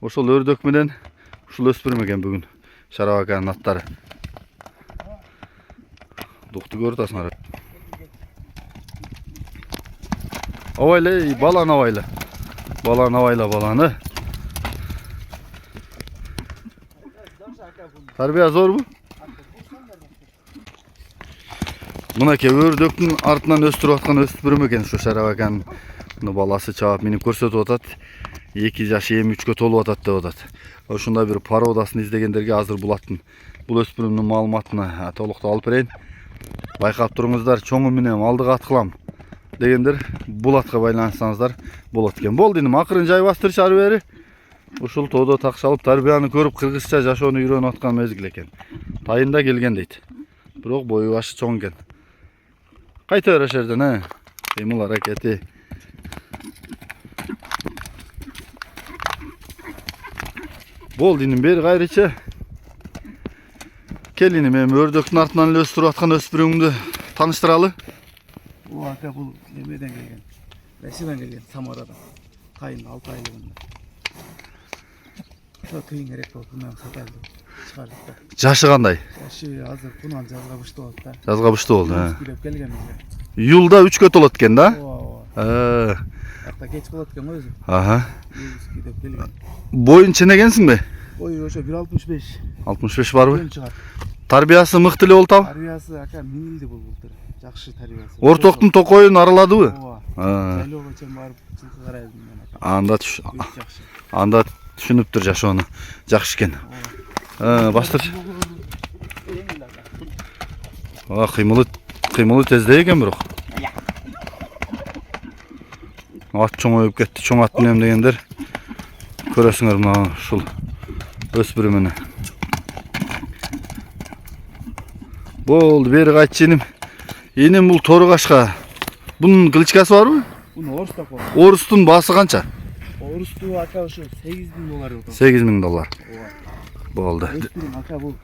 Ошол өрдөк менен ушул өспүрүм экен бүгүн. Шарабаканын аттары. Дукту көрүп атасыңар. Абайла, баланы абайла. Баланы абайла, баланы. Тарбия зорбу? Мынакей өрдөктүн артынан өстүрүп аткан өспүрүм экен ушу Шарабаканын. Муну баласы чаап менин көрсөтүп атат. 2 жаш эми 3кө толуп атат деп атат. Ошондой бир породасын издегендерге азыр бул өспүрүмдүн маалыматына толуктуу алып берейин. Байкап туруңуздар, чоңу менен алдыга аткылам дегендер бул атка байланышсаңыздар болот экен. Болду иним, акырын жай бастырчы ары бери. Ушул тоодо такшалып тарбияны көрүп кыргызча жашоону үйрөнүп аткан мезгил экен. Тайында келген дейт. Бирок бою башы чоң экен. Кайта бер жерден, кыймыл аракети. Болду иним, бери кайрычы. Келиним, эми өрдөктүн артынан эле өстүрүп аткан өспүрүмдү тааныштыралы. Бул ака бул немеден келген. Россиядан келген, Самарадан. Кайын 6 айлыгында. Ошо тыйын керек болуп, мына сатайлы чыгардык да. Жашы кандай? Жашы азыр бунан жазга бышты болот да. Жазга бышты болду, Келип келген эле. Июлда 3кө толот экен да? Ооба. Акта кеч болот экен го өзү. Аха. Келип келген. Боюн ченегенсиңби? Ой, ошо 1.65. 65 барбы? Чыгат. Тарбиясы мыкты эле болуп атабы? Тарбиясы ака миңилди бул былтыр. Жакшы тарбиясы. Ортоктун токоюн араладыбы? Ооба. Жайлоого чейин барып жылкы карайбыз мен ака. Анда түшүнүптүр жашоону. Жакшы экен. Бастырчы. Кыймылы тездей экен бирок. Ат чоңоюп кетти, чоң ат менен дегендер. Көрөсүңөр мына ушул өспүрүмүнү. Болду, бери кайтчы иним. Иним бул торugашка. Бунун кылычкасы барбы? Буну орус так болот. Орустун баасы канча? Орусту ака ошо $8.000 болот. $8.000. Ооба. Болду. Өспүрүм ака бул.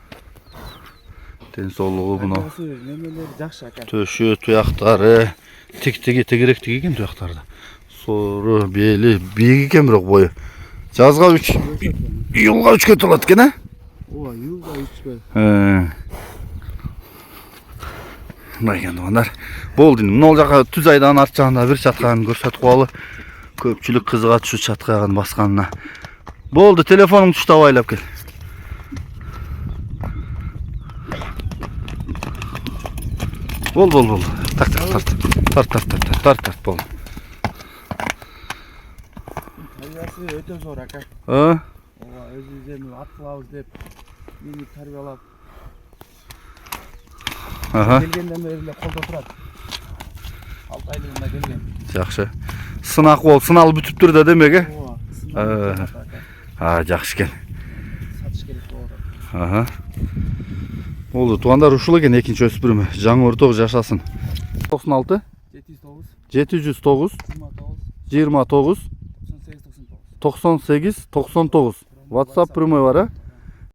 Ден соолугу буну. Немелери жакшы ака. Төшү, туяктары, тигирек экен туяктарды. Сору, бели, бийик экен бирок бою. Жазга 3, июлга 3кө толот экен, Ооба, июлга 3кө. Мына экен тугандар. Болду, мына жака түз айдан арт жагында бир чатканын көрсөтүп коелу. Көпчүлүк кызыгат ушу чаткагын басканына. Болду, телефонуңду туштап айлап кел. Бол. Тарт, бол. Тарбиясы өтө зор ака. Ооба, Өзү эми ат кылабыз деп мени тарбиялап аха. келгенден бери эле колдо турат. 6 айлыгында келген. Жакшы. Сынак бол, сыналып бүтүптүр да демек, Ооба. Жакшы экен. Сатыш керек болот. Аха. Болду, тугандар, ушул экен экинчи өспүрүмү. Жаңы өртөк жашасын. 96 709 29 98 99. WhatsApp прямой бар,